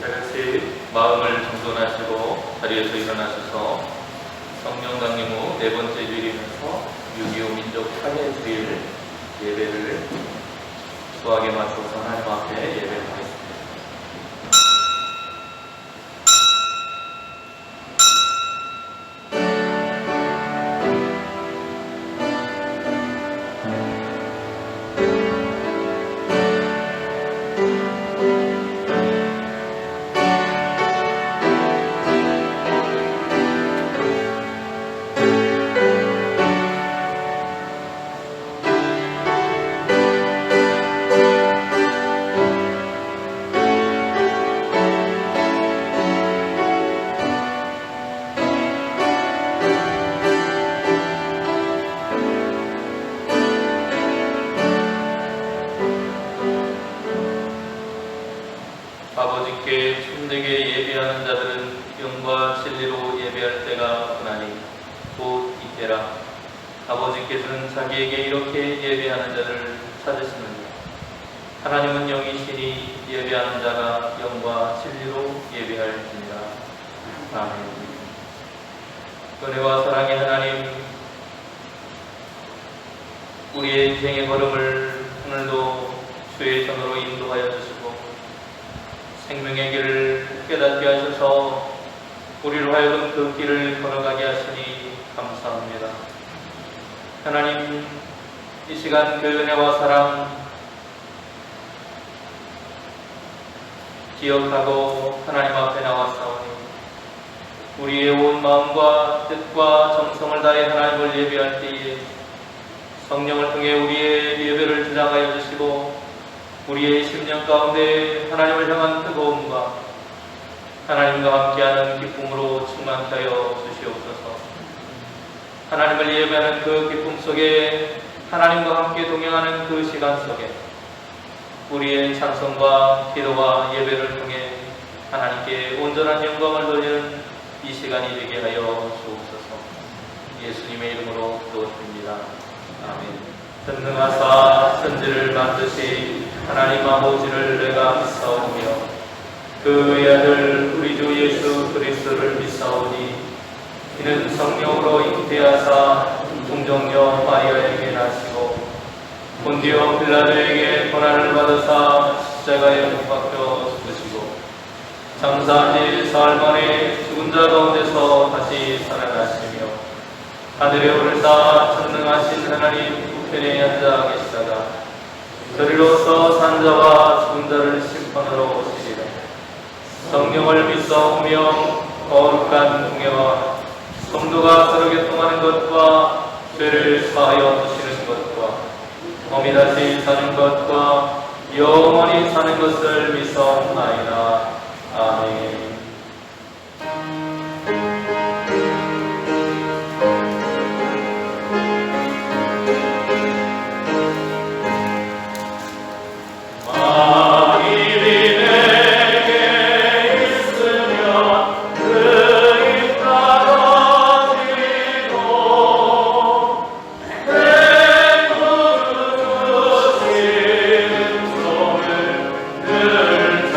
다같이 마음을 정돈하시고 자리에서 일어나셔서 성령 강림 후 네 번째 주일이면서 6.25 민족 탄핵 주일 예배를 수학에 맞춰서 하나님 앞에 예배를 하겠습니다. 아버지께 참되게 예배하는 자들은 영과 진리로 예배할 때가 오나니 곧 이때라. 아버지께서는 자기에게 이렇게 예배하는 자들을 찾으시느니라. 하나님은 영이시니 예배하는 자가 영과 진리로 예배할지니라. 아멘. 은혜와 사랑의 하나님, 우리의 인생의 걸음을 오늘도 주의 전으로 인도하여 주시고 생명의 길을 깨닫게 하셔서 우리로 하여금 그 길을 걸어가게 하시니 감사합니다. 하나님, 이 시간 그 은혜와 사랑 기억하고 하나님 앞에 나왔사오니 우리의 온 마음과 뜻과 정성을 다해 하나님을 예배할 때에 성령을 통해 우리의 예배를 주장하여 주시고 우리의 심령 가운데 하나님을 향한 뜨거움과 하나님과 함께하는 기쁨으로 충만케 하여 주시옵소서. 하나님을 예배하는 그 기쁨 속에 하나님과 함께 동행하는 그 시간 속에 우리의 찬송과 기도와 예배를 통해 하나님께 온전한 영광을 돌리는 이 시간이 되게 하여 주옵소서. 예수님의 이름으로 기도드립니다. 아멘. 전능하사 천지를 만드신 하나님 아버지를 내가 믿사오며 그의 아들 우리 주 예수 그리스도를 믿사오니 이는 성령으로 잉태하사 동정녀 마리아에게 나시고 본디오 빌라도에게 고난을 받으사 십자가에 못 박혀 죽으시고 장사한 지 사흘 만에 죽은 자 가운데서 다시 살아나시며 하늘에 오르사 전능하신 하나님 우편에 앉아 계시다가 저리로서 산자와 죽은 자를 심판하러 오시리라. 성령을 믿사오며 거룩한 공예와 성도가 서로 교통하는 것과 죄를 사하여 주시는 것과 어미 다시 사는 것과 영원히 사는 것을 믿사옵나이다. 아멘. 늘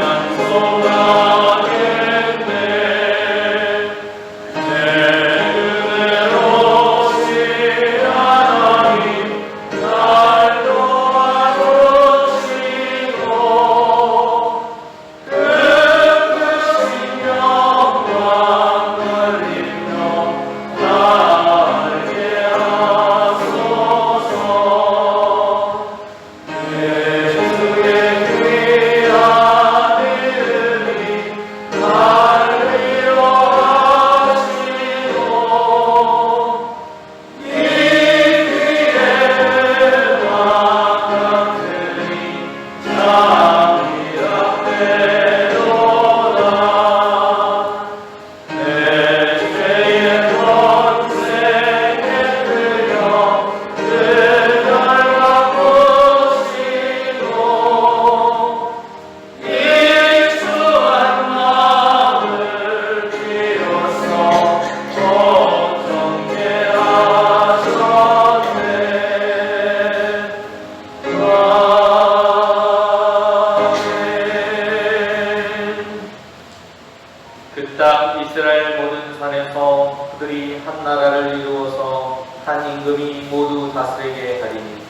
그 땅 이스라엘 모든 산에서 그들이 한 나라를 이루어서 한 임금이 모두 다스리게 하리니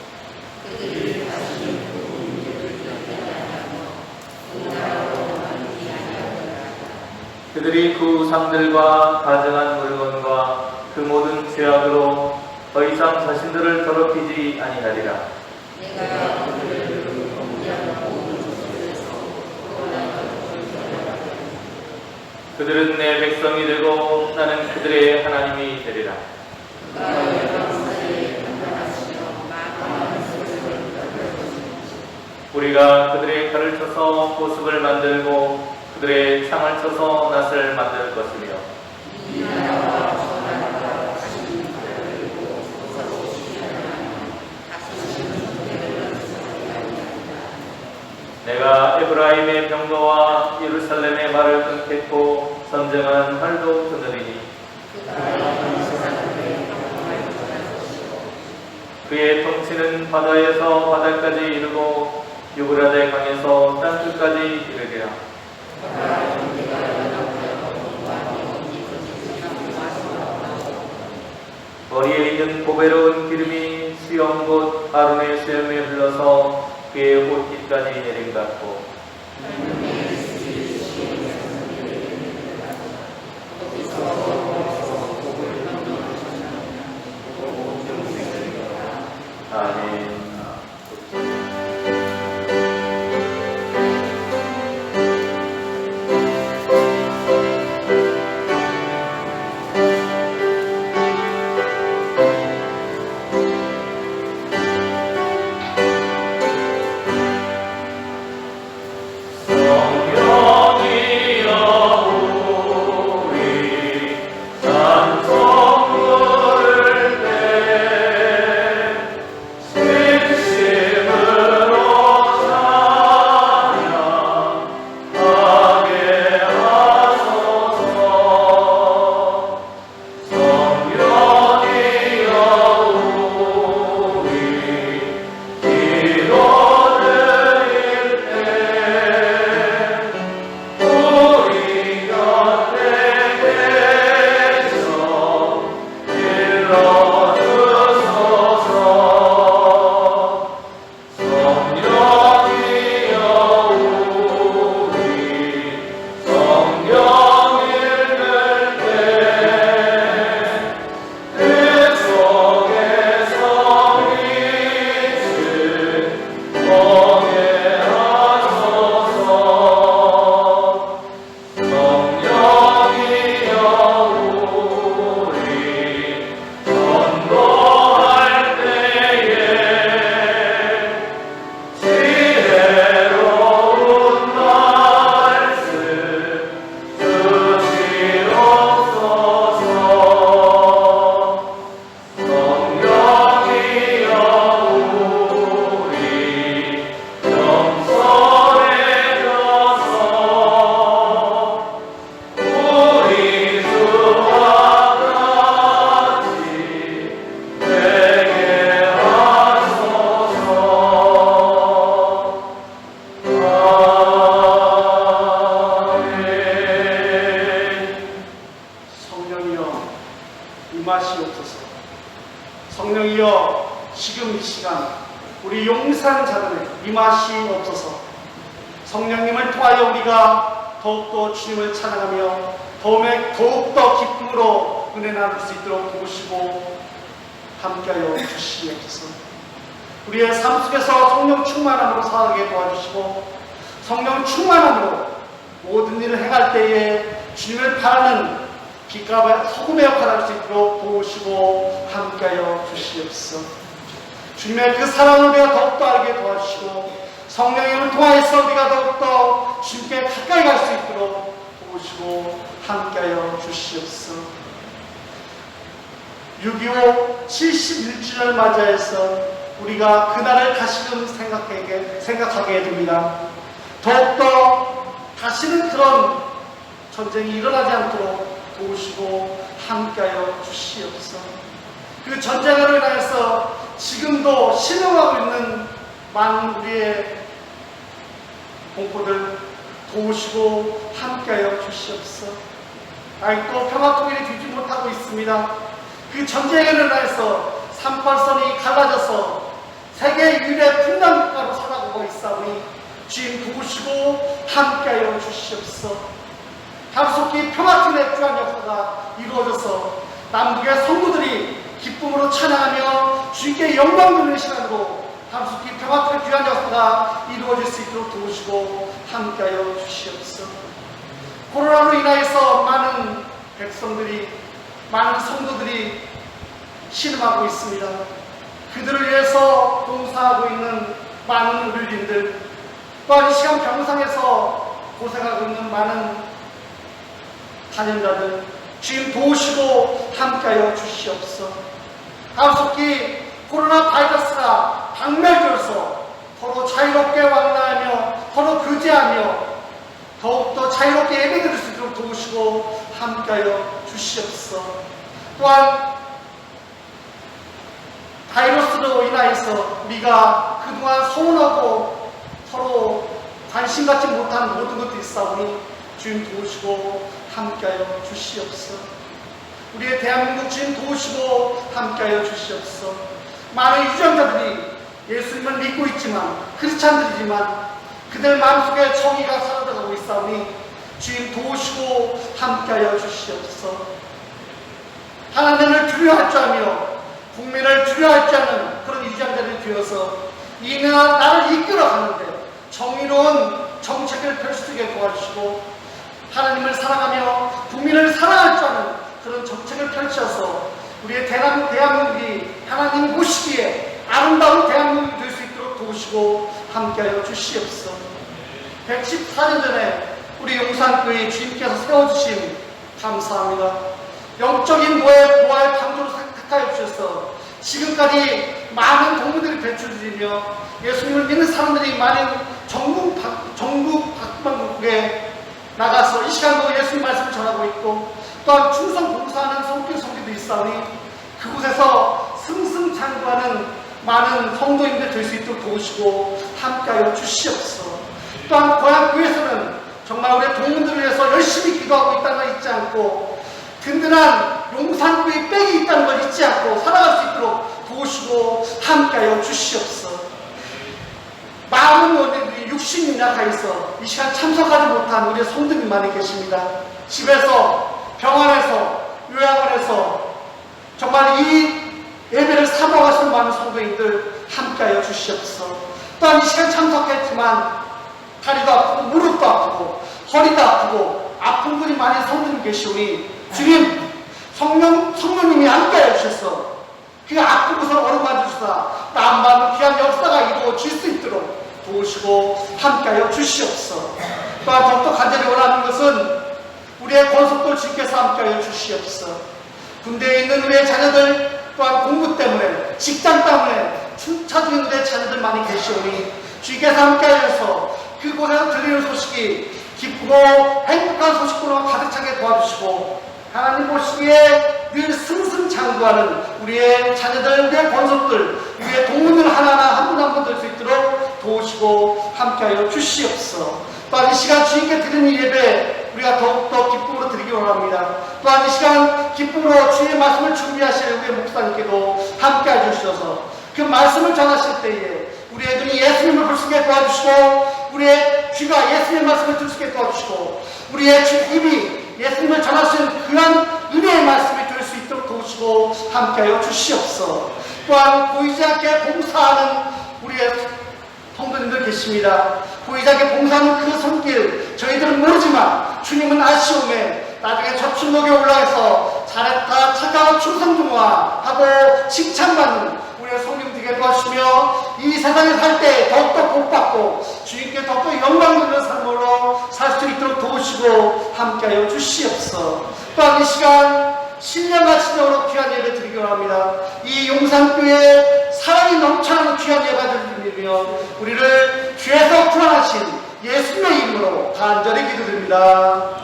그들이 그 우상들과 가증한 물건과 그 모든 죄악으로 더 이상 자신들을 더럽히지 아니하리라. 그들은 내 백성이 되고 나는 그들의 하나님이 되리라. 우리가 그들의 칼을 쳐서 보습을 만들고 그들의 창을 쳐서 낫을 만들 것이며 내가 에브라임의 병거와 예루살렘의 말을 끊겠고 전쟁한 활도 끊으리니 그의 통치는 바다에서 바다까지 이르고 유브라데 강에서 땅끝까지 이르리라. 머리에 있는 보배로운 기름이 수염 곧 아론의 수염에 흘러서 그의 옷깃까지 내림 같고 아멘. 성령이여 지금 이 시간 우리 용산자들의 임하시옵소서. 성령님을 통하여 우리가 더욱더 주님을 찬양하며 더욱더 기쁨으로 은혜 나눌 수 있도록 도우시고 함께하여 주시옵소서. 우리의 삶 속에서 성령 충만함으로 살아가게 도와주시고 성령 충만함으로 모든 일을 행할 때에 주님을 바라는 빛과 소금의 역할을 할 수 있도록 도우시고 함께하여 주시옵소서. 주님의 그 사랑을 우리가 더욱더 알게 도와주시고 성령님을 통하여서 우리가 더욱더 주님께 가까이 갈 수 있도록 도우시고 함께하여 주시옵소서. 6.25 71주년을 맞이해서 우리가 그날을 다시금 생각하게 됩니다. 더욱더 다시는 그런 전쟁이 일어나지 않도록 도우시고 함께하여 주시옵소서. 그 전쟁으로 인하여서 지금도 신음하고 있는 많은 우리의 공포들 도우시고 함께하여 주시옵소서. 아직도 평화통일이 되지 못하고 있습니다. 그 전쟁을 인해서 38선이 갈라져서 세계 유일의 분단국가로 살아가고 있사오니 주님 도우시고 함께하여 주시옵소서. 하루속히 평화통일의 귀한 역사가 이루어져서 남북의 성도들이 기쁨으로 찬양하며 주님께 영광 돌리는 시간으로 하루속히 평화통일의 귀한 역사가 이루어질 수 있도록 도우시고 함께하여 주시옵소서. 코로나로 인하여서 많은 백성들이, 많은 성도들이 신음하고 있습니다. 그들을 위해서 봉사하고 있는 많은 의료인들, 또한 이 시간 병상에서 고생하고 있는 많은 간염자들, 주님 도우시고 함께하여 주시옵소서. 하루속히 코로나 바이러스가 박멸되어서 서로 자유롭게 왕래하며 서로 교제하며 더욱더 자유롭게 예배드릴 수 있도록 도우시고 함께하여 주시옵소서. 또한 바이러스로 인하여서 우리가 그동안 소원하고 서로 관심 갖지 못한 모든 것들이 있사오니 주님 도우시고 함께하여 주시옵소서. 우리의 대한민국 주님 도우시고 함께하여 주시옵소서. 많은 유전자들이 예수님을 믿고 있지만 크리스찬들이지만 그들 마음속에 정의가 사라져가고 있사오니 주님 도우시고 함께하여 주시옵소서. 하나님을 두려워할 줄 아며 국민을 두려워할 줄 아는 그런 유전자들이 되어서 이 나라를 이끌어가는데 정의로운 정책을 펼 수 있게 도와주시고 하나님을 사랑하며 국민을 사랑할 줄 아는 그런 정책을 펼쳐서 우리의 대한민국이 하나님 보시기에 아름다운 대한민국이 될 수 있도록 도우시고 함께하여 주시옵소서. 114년 전에 우리 용산교회 주님께서 세워주신 감사합니다. 영적인 노예 방주로 택하여 주셔서 지금까지 많은 동무들이 배출되며 예수님을 믿는 사람들이 많은 전국 각방국에 나가서 이 시간도 예수님 말씀을 전하고 있고 또한 충성 봉사하는 성교도 있사오니 그곳에서 승승장구하는 많은 성도님들 될 수 있도록 도우시고 함께하여 주시옵소서. 또한 고향교회에서는 정말 우리 동문들을 위해서 열심히 기도하고 있다는 걸 잊지 않고 든든한 용산교회 빽이 있다는 걸 잊지 않고 살아갈 수 있도록 도우시고 함께하여 주시옵소서. 많은 원들이 60인 약하여서 이 시간 참석하지 못한 우리 성도님이 많이 계십니다. 집에서, 병원에서, 요양원에서 정말 이 예배를 사모하시는 많은 성도님들 함께하여 주시옵소서. 또한 이 시간 참석했지만 다리도 아프고 무릎도 아프고 허리도 아프고 아픈 분이 많은 성도님 계시오니 주님 성령님이 함께하여 주셔서 그 아픈 곳을 어루만져 주사 남만 귀한 역사가 이루어질 수 있도록 도우시고 함께하여 주시옵소서. 또한 더욱더 간절히 원하는 것은 우리의 권속들 주께서 함께하여 주시옵소서. 군대에 있는 우리의 자녀들 또한 공부 때문에 직장 때문에 춤차 중인 우리의 자녀들 많이 계시오니 주께서 함께하여서 그곳에서 들리는 소식이 기쁘고 행복한 소식으로 가득 차게 도와주시고 하나님 보시기에 늘 승승장구하는 우리의 자녀들, 우리의 권속들, 우리의 동문들 하나하나 한 분 한 분 될 수 있도록 도우시고 함께하여 주시옵소서. 또한 이 시간 주님께 드리는 예배 우리가 더욱더 기쁨으로 드리기 원합니다. 또한 이 시간 기쁨으로 주의 말씀을 준비하실 우리의 목사님께도 함께해 주셔서 그 말씀을 전하실 때에 우리의 눈이 예수님을 볼 수 있게 도와주시고 우리의 귀가 예수님의 말씀을 들을 수 있게 도와주시고 우리의 입이 예수님을 전하시는 그한 은혜의 말씀이 될 수 있도록 도우시고 함께하여 주시옵소서. 또한 보이지 않게 봉사하는 우리의 성도님들 계십니다. 보이지 않게 봉사하는 그 손길 저희들은 모르지만 주님은 아시오매 나중에 저출목에 올라가서 잘했다 착하고 충성중화하고 칭찬받는 우리의 성령 되게 도와주시며 이 세상에 살 때 더욱더 복받고 주님께 더욱더 영광 돌리는 삶으로 살 수 있도록 도우시고 함께하여 주시옵소서. 또한 이 시간 신령과 진정으로 귀한 예배 드리기 원합니다. 이 용산교회 사랑이 넘쳐나는 귀한 예배를 드리며 우리를 죄에서 구원하신 예수님의 이름으로 간절히 기도드립니다.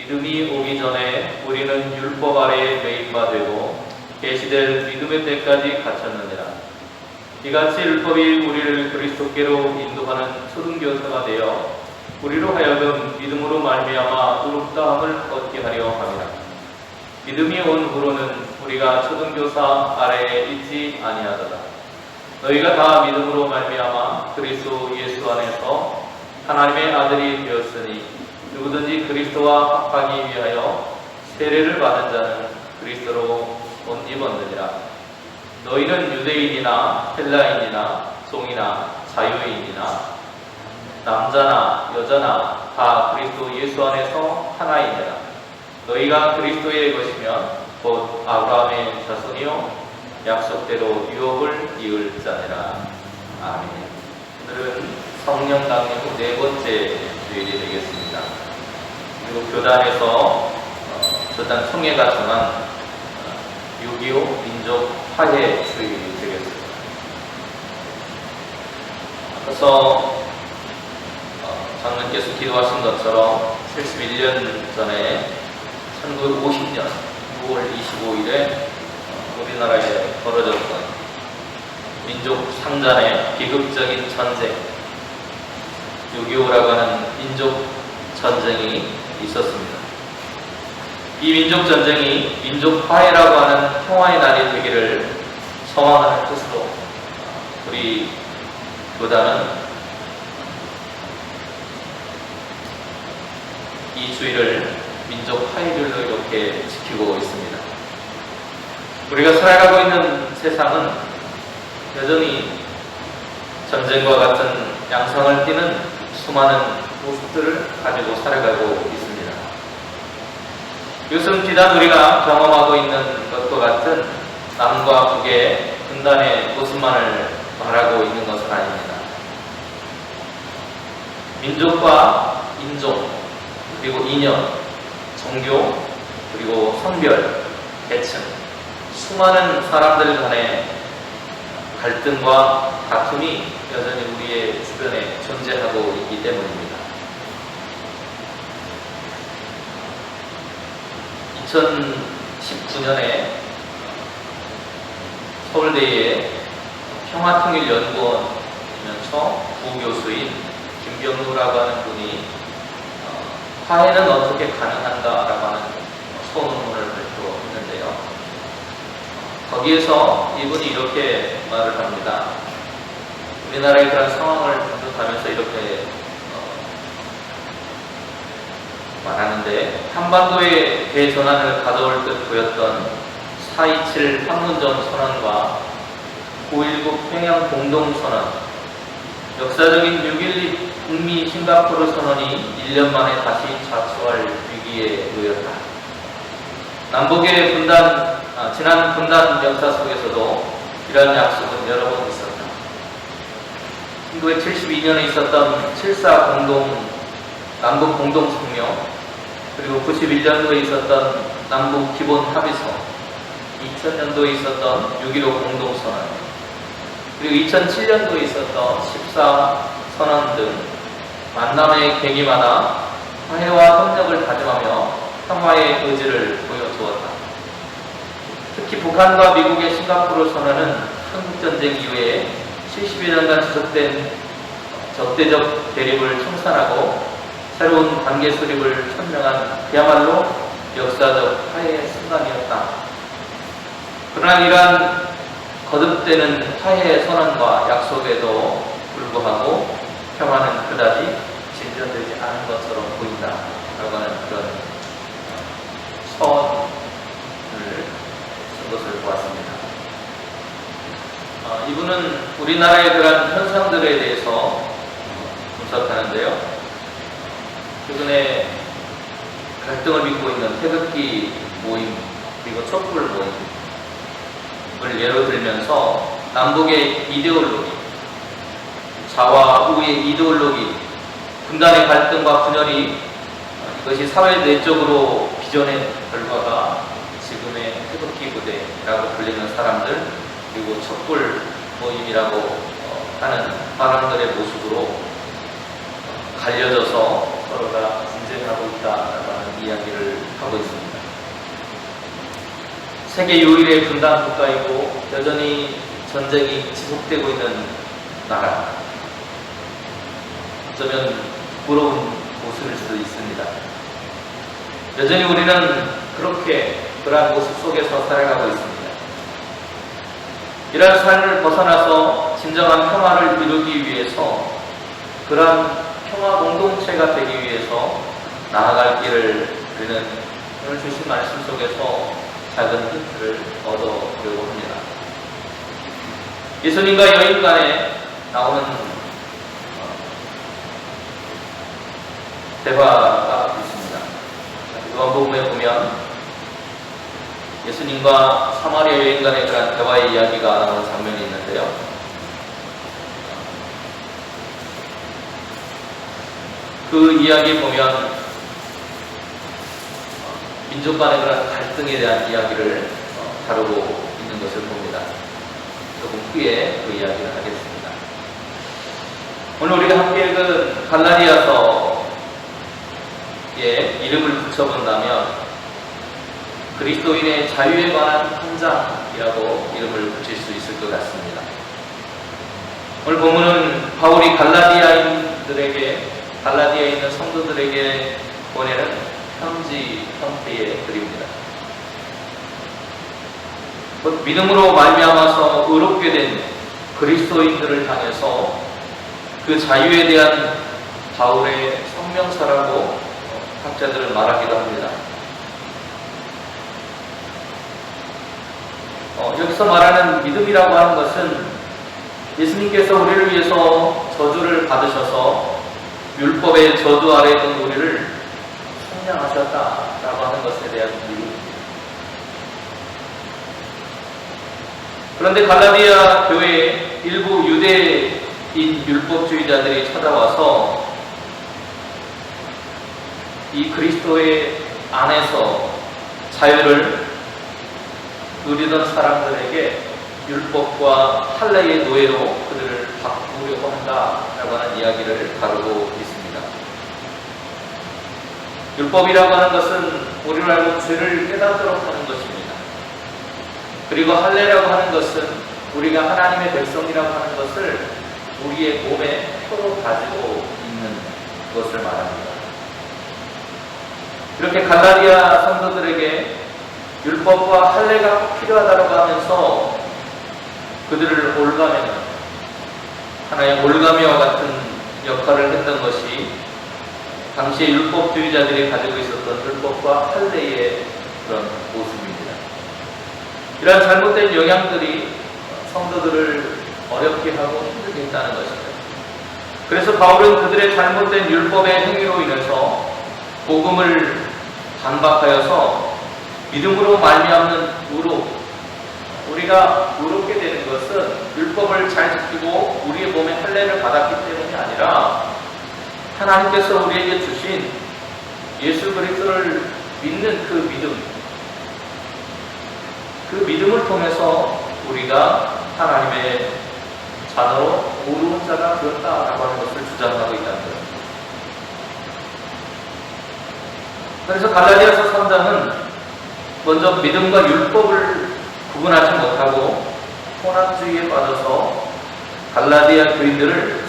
믿음이 오기 전에 우리는 율법 아래에 매인 바 되고 계시될 믿음의 때까지 갇혔느니라. 이같이 율법이 우리를 그리스도께로 인도하는 초등교사가 되어 우리로 하여금 믿음으로 말미암아 의롭다함을 얻게 하려 함이라. 믿음이 온 후로는 우리가 초등교사 아래에 있지 아니하더라. 너희가 다 믿음으로 말미암아 그리스도 예수 안에서 하나님의 아들이 되었으니 누구든지 그리스도와 합하기 위하여 세례를 받은 자는 그리스도로 옷 입었느니라. 너희는 유대인이나 헬라인이나 종이나 자유인이나 남자나 여자나 다 그리스도 예수 안에서 하나이니라. 너희가 그리스도의 것이면 곧 아브라함의 자손이요 약속대로 유업을 이을 자니라. 아멘. 오늘은 성령 강림 후 네 번째 주일이 되겠습니다. 그리고 교단에서 교단 총회가 정한 6.25 민족 화해 주일이 되겠습니다. 그래서 장로님께서 기도하신 것처럼 71년 전에 1950년 6월 25일에 우리나라에 벌어졌던 민족 상잔의 비극적인 전쟁 6.25라고 하는 민족 전쟁이 있었습니다. 이 민족 전쟁이 민족 화해라고 하는 평화의 날이 되기를 소망하는 뜻으로 우리 교단은 이 주일을 민족 화해절로 이렇게 지키고 있습니다. 우리가 살아가고 있는 세상은 여전히 전쟁과 같은 양상을 띠는 수많은 모습들을 가지고 살아가고 있습니다. 이것은 비단 우리가 경험하고 있는 것과 같은 남과 북의 분단의 모습만을 말하고 있는 것은 아닙니다. 민족과 인종, 그리고 이념, 종교, 그리고 성별, 계층, 수많은 사람들 간의 갈등과 다툼이 여전히 우리의 주변에 존재하고 있기 때문입니다. 2019년에 서울대의 평화통일연구원이면서 부교수인 김병루라고 하는 분이 화해는 어떻게 가능한가라고 하는 소논문을 발표했는데요. 거기에서 이분이 이렇게 말을 합니다. 우리나라의 그런 상황을 분석하면서 이렇게 말하는데, 한반도의 대전환을 가져올 듯 보였던 4.27 판문점 선언과 9.19 평양 공동선언, 역사적인 6.12 북미 싱가포르 선언이 1년 만에 다시 자초할 위기에 놓였다. 남북의 지난 분단 역사 속에서도 이러한 약속은 여러 번 있었다. 1972년에 있었던 7.4 남북 공동성명, 그리고 91년도에 있었던 남북 기본 합의서, 2000년도에 있었던 6.15 공동선언, 그리고 2007년도에 있었던 14선언 등 만남의 계기마다 화해와 협력을 다짐하며 평화의 의지를 보여주었다. 특히 북한과 미국의 싱가포르 선언은 한국전쟁 이후에 70여 년간 지속된 적대적 대립을 청산하고 새로운 관계 수립을 천명한 그야말로 역사적 화해의 순간이었다. 그러나 이러한 거듭되는 화해의 선언과 약속에도 불구하고 평화는 그다지 진전되지 않은 것처럼 보인다라고 하는 그런 서원을 쓴 것을 보았습니다. 이분은 우리나라의 그런 현상들에 대해서 분석하는데요. 최근에 갈등을 빚고 있는 태극기 모임, 그리고 촛불 모임을 예로 들면서 남북의 이데올로기, 좌와 우의 이데올로기, 분단의 갈등과 분열이 이것이 사회 내적으로 빚어낸 결과가 지금의 태극기 부대라고 불리는 사람들, 그리고 촛불 모임이라고 하는 사람들의 모습으로 갈려져서 서로가 분쟁하고 있다라는 이야기를 하고 있습니다. 세계 유일의 분단 국가이고 여전히 전쟁이 지속되고 있는 나라. 어쩌면 부러운 모습일 수도 있습니다. 여전히 우리는 그렇게 그러한 모습 속에서 살아가고 있습니다. 이러한 삶을 벗어나서 진정한 평화를 이루기 위해서, 그러한 평화 공동체가 되기 위해서 나아갈 길을 우리는 오늘 주신 말씀 속에서 작은 힌트를 얻어보려고 합니다. 예수님과 여인 간에 나오는 대화가 있습니다. 요한복음에 보면 예수님과 사마리아 여인 간의 그런 대화의 이야기가 나오는 장면이 있는데요. 그 이야기에 보면 민족 간의 그런 갈등에 대한 이야기를 다루고 있는 것을 봅니다. 조금 후에 그 이야기를 하겠습니다. 오늘 우리가 함께 읽은 갈라디아서의 이름을 붙여본다면 그리스도인의 자유에 관한 한 장이라고 이름을 붙일 수 있을 것 같습니다. 오늘 본문은 바울이 갈라디아에 있는 성도들에게 보내는 편지 형태의 글입니다. 믿음으로 말미암아서 의롭게 된 그리스도인들을 향해서 그 자유에 대한 바울의 성명서라고 학자들은 말하기도 합니다. 여기서 말하는 믿음이라고 하는 것은 예수님께서 우리를 위해서 저주를 받으셔서 율법의 저주 아래에 있던 우리를 성량하셨다라고 하는 것에 대한 믿음입니다. 그런데 갈라디아 교회에 일부 유대인 율법주의자들이 찾아와서 이 그리스도의 안에서 자유를 누리던 사람들에게 율법과 할례의 노예로 그들을 바꾸려고 한다라고 하는 이야기를 다루고 있습니다. 율법이라고 하는 것은 우리로 알고 죄를 깨닫도록 하는 것입니다. 그리고 할례라고 하는 것은 우리가 하나님의 백성이라고 하는 것을 우리의 몸에 표로 가지고 있는 것을 말합니다. 이렇게 갈라디아 성도들에게 율법과 할례가 꼭 필요하다고 하면서 그들을 올가매는 하나의 올가미와 같은 역할을 했던 것이 당시의 율법주의자들이 가지고 있었던 율법과 할례의 그런 모습입니다. 이러한 잘못된 영향들이 성도들을 어렵게 하고 힘들게 했다는 것입니다. 그래서 바울은 그들의 잘못된 율법의 행위로 인해서 복음을 반박하여서 믿음으로 말미암는 의로, 우리가 의롭게 되는 것은 율법을 잘 지키고 우리의 몸에 할례를 받았기 때문이 아니라 하나님께서 우리에게 주신 예수 그리스도를 믿는 그 믿음을 통해서 우리가 하나님의 자녀로 의로운 자가 되었다라고 하는 것을 주장하고 있다는 것입니다. 그래서 갈라디아서 3장은 먼저 믿음과 율법을 구분하지 못하고 혼합주의에 빠져서 갈라디아 교인들을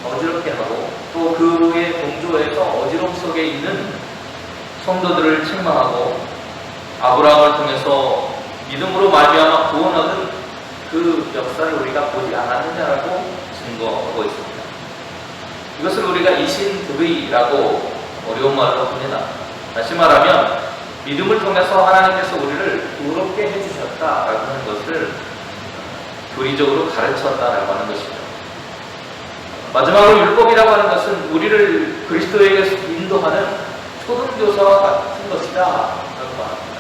어지럽게 하고 또 그의 동조에서 어지러움 속에 있는 성도들을 책망하고 아브라함을 통해서 믿음으로 말미암아 구원 얻은 그 역사를 우리가 보지 않았느냐라고 증거하고 있습니다. 이것을 우리가 이신득의라고 어려운 말로 합니다. 다시 말하면 믿음을 통해서 하나님께서 우리를 의롭게 해주셨다라고 하는 것을 교리적으로 가르쳤다라고 하는 것이죠. 마지막으로 율법이라고 하는 것은 우리를 그리스도에게서 인도하는 초등교사와 같은 것이다 라고 말합니다.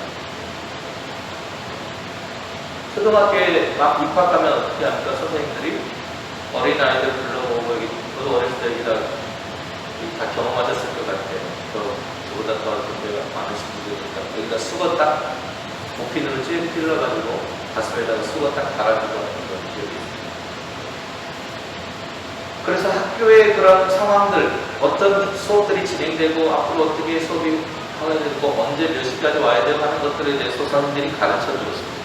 초등학교에 막 입학하면 어떻게 합니까? 선생님들이 어린아이들 불러보고, 저도 어렸을 때 여기다 다 경험하셨을 것 같아요. 저보다 더 문제가 많으신 분들이니까 여기다 수건 딱 모핀으로 찔러가지고 가슴에다가 수건 딱 달아주고 하는 그런 기억이 있습니다. 그래서 학교의 그런 상황들, 어떤 수업들이 진행되고 앞으로 어떻게 수업이 하게 되고 언제 몇 시까지 와야 되고 하는 것들에 대해서 선생님들이 가르쳐 주었습니다.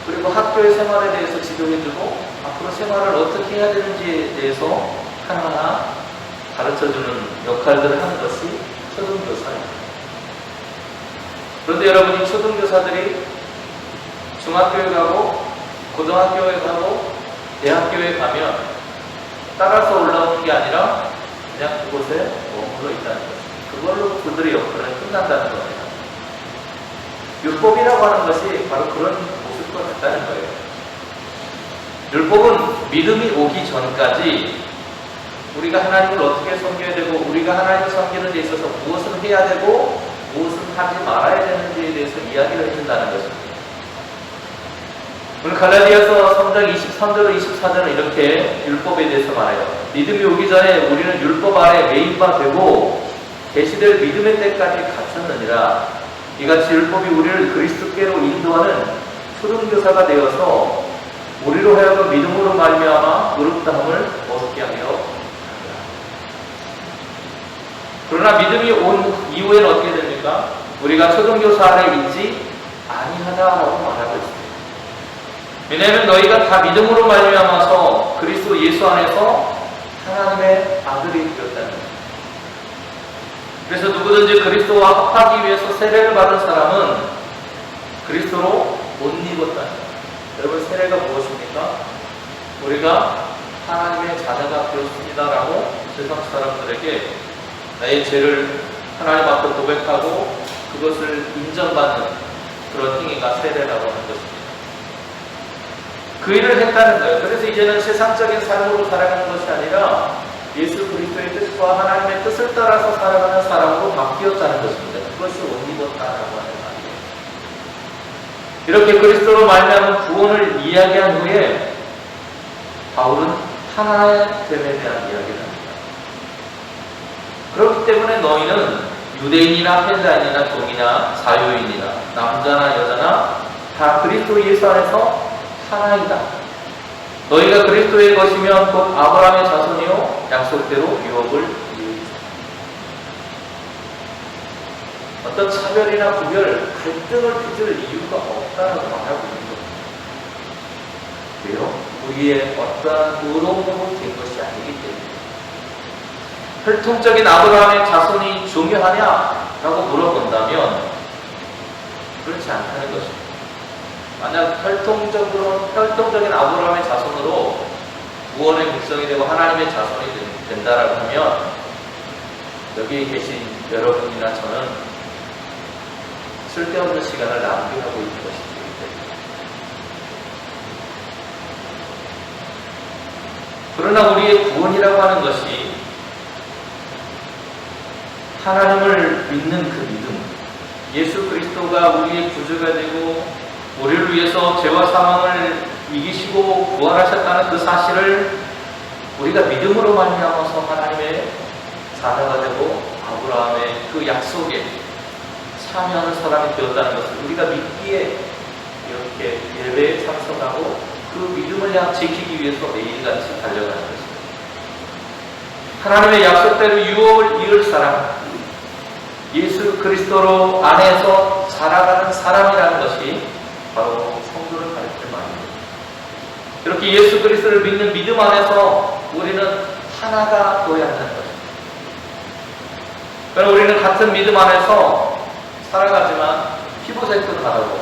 그리고 학교의 생활에 대해서 지도해주고 앞으로 생활을 어떻게 해야 되는지에 대해서 하나하나 가르쳐주는 역할들을 하는 것이 초등교사입니다. 그런데 여러분이 초등교사들이 중학교에 가고 고등학교에 가고 대학교에 가면 따라서 올라오는 게 아니라 그냥 그곳에 머물러 있다는 것. 그걸로 그들의 역할은 끝난다는 겁니다. 율법이라고 하는 것이 바로 그런 모습과 같다는 거예요. 율법은 믿음이 오기 전까지 우리가 하나님을 어떻게 섬겨야 되고 우리가 하나님을 섬기는 데 있어서 무엇을 해야 되고 무엇을 하지 말아야 되는지에 대해서 이야기를 해준다는 것입니다. 오늘 갈라디아서 3장 23절 24절은 이렇게 율법에 대해서 말해요. 믿음이 오기 전에 우리는 율법 아래 매인바 되고 계시될 믿음의 때까지 갇혔느니라. 이같이 율법이 우리를 그리스도께로 인도하는 초등교사가 되어서 우리로 하여금 믿음으로 말미암아 의롭다함을 얻게 하려 합니다. 그러나 믿음이 온 이후에는 어떻게 됩니까? 우리가 초등교사 아래 있지 아니하다라고 말하고 있습니다. 왜냐하면 너희가 다 믿음으로 말미암아서 그리스도 예수 안에서 하나님의 아들이 되었다는 것입니다. 그래서 누구든지 그리스도와 합하기 위해서 세례를 받은 사람은 그리스도로 옷 입었다는 거예요. 여러분, 세례가 무엇입니까? 우리가 하나님의 자녀가 되었습니다라고 세상 사람들에게 나의 죄를 하나님 앞에 고백하고 그것을 인정받는 그런 행위가 세례라고 하는 것입니다. 그 일을 했다는 거예요. 그래서 이제는 세상적인 삶으로 살아가는 것이 아니라 예수 그리스도의 뜻과 하나님의 뜻을 따라서 살아가는 사람으로 바뀌었다는 것입니다. 그것이 옷 입었다라고 하는 말이에요. 이렇게 그리스도로 말미암은 구원을 이야기한 후에 바울은 하나의 됨에 대한 이야기를 합니다. 그렇기 때문에 너희는 유대인이나 헬라인이나 종이나 자유인이나 남자나 여자나 다 그리스도 예수 안에서 하나이다. 너희가 그리스도의 것이면 곧 아브라함의 자손이요 약속대로 유업을 이루리라. 어떤 차별이나 구별, 갈등을 빚을 이유가 없다라고 말하고 있는 겁니다. 왜요? 우리의 어떠한 의로움으로 된 것이 아니기 때문에. 혈통적인 아브라함의 자손이 중요하냐라고 물어본다면 그렇지 않다는 것입니다. 만약 혈통적인 아브라함의 자손으로 구원의 백성이 되고 하나님의 자손이 된다라고 하면 여기 계신 여러분이나 저는 쓸데없는 시간을 낭비하고 있는 것이기 때문에. 그러나 우리의 구원이라고 하는 것이 하나님을 믿는 그 믿음, 예수 그리스도가 우리의 구주가 되고 우리를 위해서 죄와 사망을 이기시고 부활하셨다는 그 사실을 우리가 믿음으로 말미암아서 하나님의 자녀가 되고 아브라함의 그 약속에 참여하는 사람이 되었다는 것을 우리가 믿기에 이렇게 예배에 참석하고 그 믿음을 지키기 위해서 매일같이 달려가는 것입니다. 하나님의 약속대로 유업을 이을 사람, 예수 그리스도로 안에서 살아가는 사람이라는 것이 바로 성도를 가르칠 말입니다. 이렇게 예수 그리스도를 믿는 믿음 안에서 우리는 하나가 되어야 한다는 것입니다. 그러나 우리는 같은 믿음 안에서 살아가지만 피부색도 다르고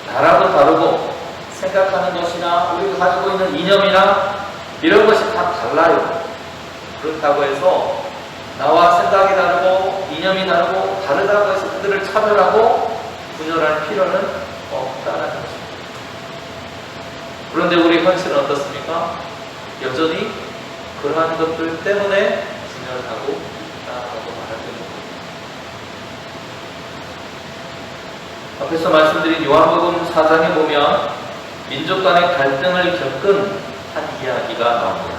나라도 다르고 생각하는 것이나 우리가 가지고 있는 이념이나 이런 것이 다 달라요. 그렇다고 해서 나와 생각이 다르고 이념이 다르고 다르다고 해서 그들을 차별하고 분열할 필요는 없다는 것입니다. 그런데 우리 현실은 어떻습니까? 여전히 그러한 것들 때문에 분열하고 있다고 말할 수 있는 겁니다. 앞에서 말씀드린 요한복음 4장에 보면 민족 간의 갈등을 겪은 한 이야기가 나옵니다.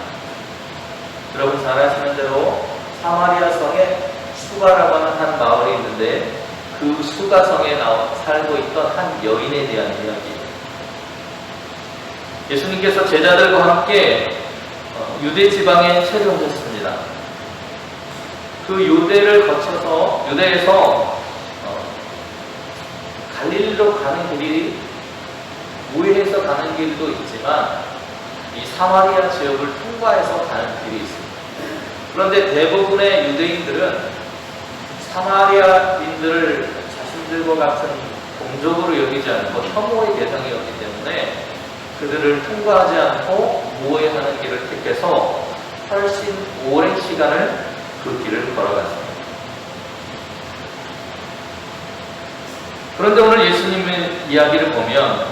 여러분 잘 아시는 대로 사마리아 성에 수가라고 하는 한 마을이 있는데 그 수가성에 살고 있던 한 여인에 대한 이야기입니다. 예수님께서 제자들과 함께 유대 지방에 체류하셨습니다. 그 그 유대를 거쳐서 유대에서 갈릴리로 가는 길이 우회해서 가는 길도 있지만 이 사마리아 지역을 통과해서 가는 길이 있습니다. 그런데 대부분의 유대인들은 사마리아인들을 자신들과 같은 동족으로 여기지 않고 혐오의 대상이었기 때문에 그들을 통과하지 않고 우회하는 길을 택해서 훨씬 오랜 시간을 그 길을 걸어갔습니다. 그런데 오늘 예수님의 이야기를 보면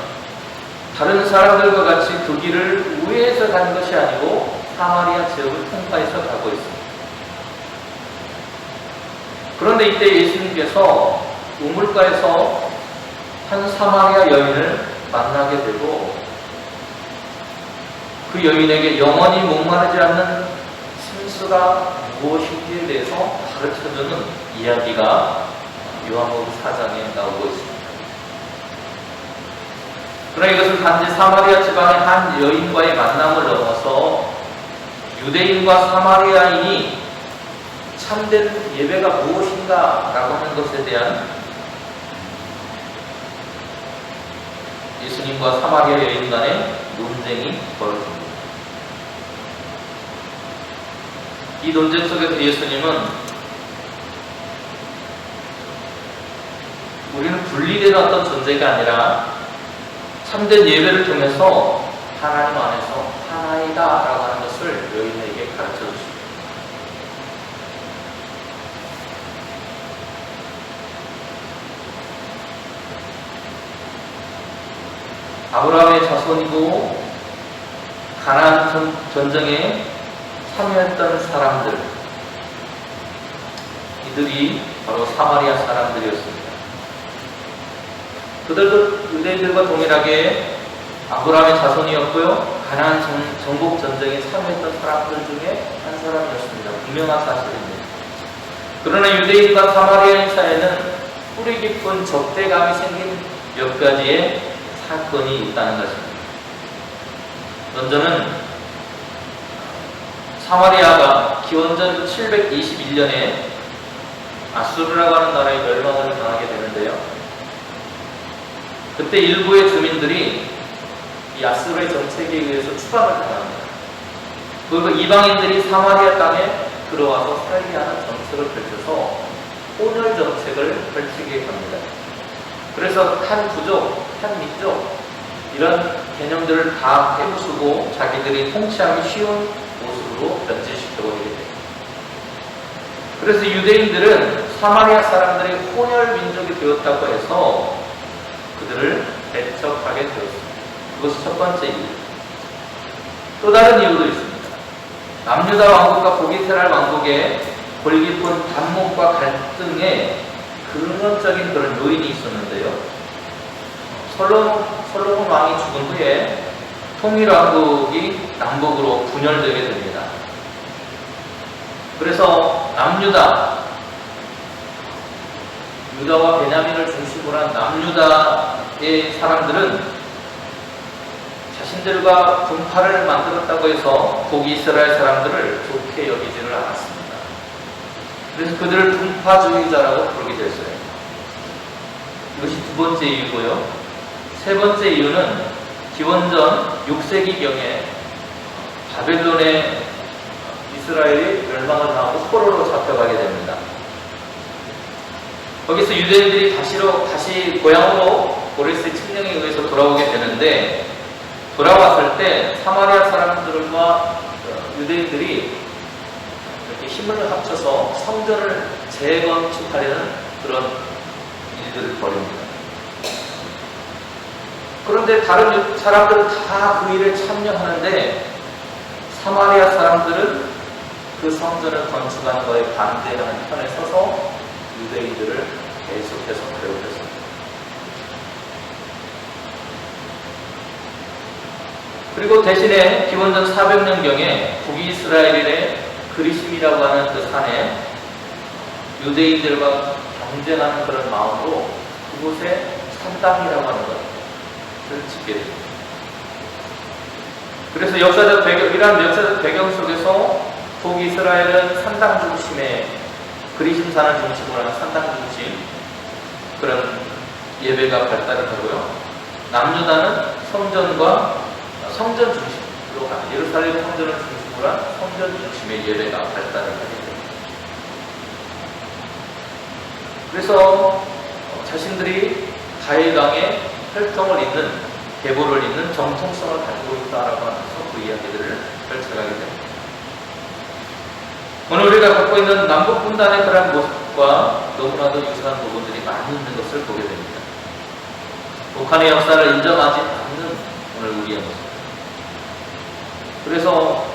다른 사람들과 같이 그 길을 우회해서 가는 것이 아니고 사마리아 지역을 통과해서 가고 있습니다. 그런데 이때 예수님께서 우물가에서 한 사마리아 여인을 만나게 되고 그 여인에게 영원히 목마르지 않는 생수가 무엇인지에 대해서 가르쳐주는 이야기가 요한복음 4장에 나오고 있습니다. 그러나 이것은 단지 사마리아 지방의 한 여인과의 만남을 넘어서 유대인과 사마리아인이 참된 예배가 무엇인가 라고 하는 것에 대한 예수님과 사마리아 여인 간의 논쟁이 벌어집니다. 이 논쟁 속에서 예수님은 우리는 분리된 어떤 존재가 아니라 참된 예배를 통해서 하나님 안에서 하나이다 라고 하는 것을 여인에게 가르쳐 주십니다. 아브라함의 자손이고 가나안 전쟁에 참여했던 사람들, 이들이 바로 사마리아 사람들이었습니다. 그들도 유대인들과 동일하게 아브라함의 자손이었고요, 가나안 정복 전쟁에 참여했던 사람들 중에 한 사람이었습니다. 분명한 사실입니다. 그러나 유대인과 사마리아인 사이에는 뿌리 깊은 적대감이 생긴 몇 가지의 사건이 있다는 것입니다. 먼저는 사마리아가 기원전 721년에 아수르라고 하는 나라의 멸망을 당하게 되는데요. 그때 일부의 주민들이 이 아수르의 정책에 의해서 추방을 당합니다. 그리고 이방인들이 사마리아 땅에 들어와서 살게 하는 정책을 펼쳐서 혼혈 정책을 펼치게 합니다. 그래서 한 부족, 한 민족 이런 개념들을 다 해부수고 자기들이 통치하기 쉬운 모습으로 변질시켜버리게 됩니다. 그래서 유대인들은 사마리아 사람들이 혼혈 민족이 되었다고 해서 그들을 배척하게 되었습니다. 그것이 첫 번째 이유. 또 다른 이유도 있습니다. 남유다 왕국과 고기세랄 왕국의 골깊은 반목과 갈등에 근원적인 그런 요인이 있었는데요. 솔로몬 왕이 죽은 후에 통일왕국이 남북으로 분열되게 됩니다. 그래서 남유다, 유다와 베냐민을 중심으로 한 남유다의 사람들은 자신들과 분파를 만들었다고 해서 북이스라엘 사람들을 좋게 여기지를 않았습니다. 그래서 그들을 분파주의자라고 부르게 됐어요. 이것이 두 번째 이유고요. 세 번째 이유는 기원전 6세기경에 바벨론의 이스라엘이 멸망을 당하고 포로로 잡혀가게 됩니다. 거기서 유대인들이 다시 고향으로 고레스의 칙령에 의해서 돌아오게 되는데, 돌아왔을 때 사마리아 사람들과 유대인들이 이렇게 힘을 합쳐서 성전을 재건축하려는 그런 일들을 벌입니다. 그런데 다른 사람들은 다 그 일에 참여하는데 사마리아 사람들은 그 성전을 건축하는 것에 반대하는 편에 서서 유대인들을 계속해서 괴롭혔습니다. 그리고 대신에 기원전 400년경에 북이스라엘의 그리심이라고 하는 그 산에 유대인들과 경쟁하는 그런 마음으로 그곳에 산당이라고 하는 것을 짓게 됩니다. 그래서 이러한 역사적 배경 속에서 북이스라엘은 산당 중심의 그리심산을 중심으로 한 산당 중심 그런 예배가 발달을 하고요. 남유다는 성전 중심으로 한 예루살렘 성전을 중심으로 한 성전 중심의 예배가 발달을 하게 됩니다. 그래서 자신들이 다윗왕의 혈통을 잇는 계보를 잇는 정통성을 가지고 있다라고 하면서 그 이야기들을 펼쳐가게 됩니다. 오늘 우리가 갖고 있는 남북 분단의 그런 모습과 너무나도 유사한 부분들이 많이 있는 것을 보게 됩니다. 북한의 역사를 인정하지 않는 오늘 우리의 모습. 그래서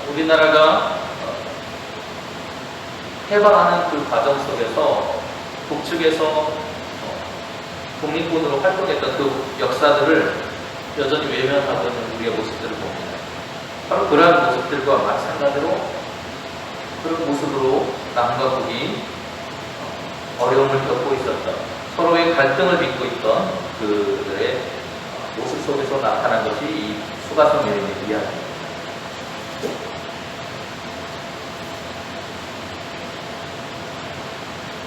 우리나라가 해방하는 그 과정 속에서 북측에서 독립군으로 활동했던 그 역사들을 여전히 외면하고 있는 우리의 모습들을 봅니다. 바로 그러한 모습들과 마찬가지로 그런 모습으로 남과 북이 어려움을 겪고 있었던, 서로의 갈등을 빚고 있던 그들의 모습 속에서 나타난 것이 이 수가성 여인의 이야기입니다.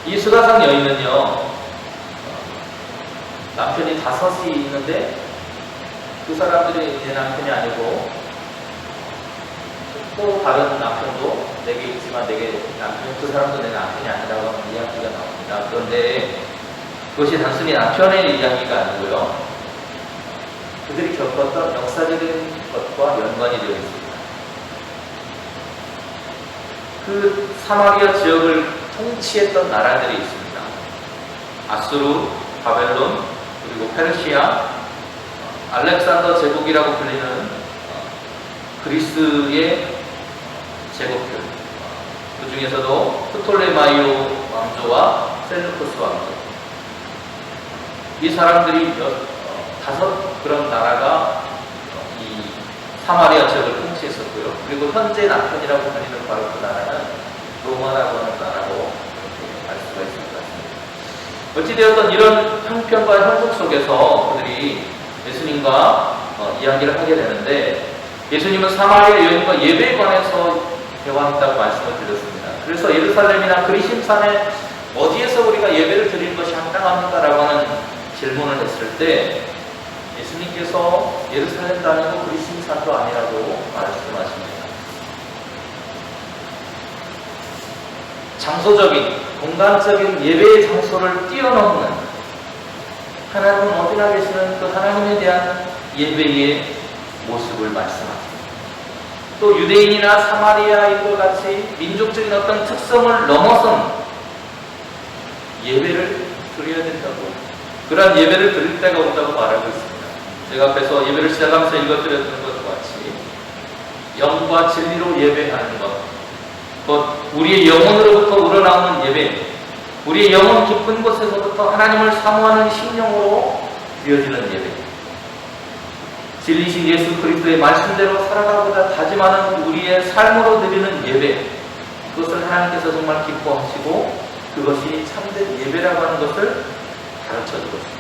이 수가성 여인은요, 남편이 5이 있는데 그 사람들이 내 남편이 아니고 또 다른 남편도 내게 있지만 그 사람도 내 남편이 아니라고 하는 이야기가 나옵니다. 그런데 그것이 단순히 남편의 이야기가 아니고요, 그들이 겪었던 역사적인 것과 연관이 되어 있습니다. 그 사마리아 지역을 통치했던 나라들이 있습니다. 아수르, 바벨론, 그리고 페르시아, 알렉산더 제국이라고 불리는 그리스의 제국들, 그 중에서도 프톨레마이오 왕조와 셀루쿠스 왕조, 이 사람들이 5 그런 나라가 이 사마리아 지역을 통치했었고요. 그리고 현재 남편이라고 불리는 바로 그 나라는 로마라고 하는 나라로 이렇게 알 수가 있을 것 같습니다. 어찌되었던 이런 형편과 형국 속에서 그들이 예수님과 이야기를 하게 되는데, 예수님은 사마리아 여인과 예배에 관해서 대화했다고 말씀을 드렸습니다. 그래서 예루살렘이나 그리심산에 어디에서 우리가 예배를 드리는 것이 합당합니까? 라고 하는 질문을 했을 때 예수님께서 예루살렘도 아니고 그리심산도 아니라고 말씀하십니다. 장소적인, 공간적인 예배의 장소를 뛰어넘는, 하나님은 어디나 계시는 그 하나님에 대한 예배의 모습을 말씀하십니다. 또 유대인이나 사마리아인 것 같이 민족적인 어떤 특성을 넘어선 예배를 드려야 된다고, 그러한 예배를 드릴 때가 온다고 말하고 있습니다. 제가 앞에서 예배를 시작하면서 읽어드렸던 것과 같이 영과 진리로 예배하는 것, 곧 우리의 영혼으로부터 우러나오는 예배, 우리의 영혼 깊은 곳에서부터 하나님을 사모하는 심령으로 드려지는 예배, 진리신 예수 그리스도의 말씀대로 살아가고자 다짐하는 우리의 삶으로 드리는 예배, 그것을 하나님께서 정말 기뻐하시고 그것이 참된 예배라고 하는 것을 가르쳐주고 있습니다.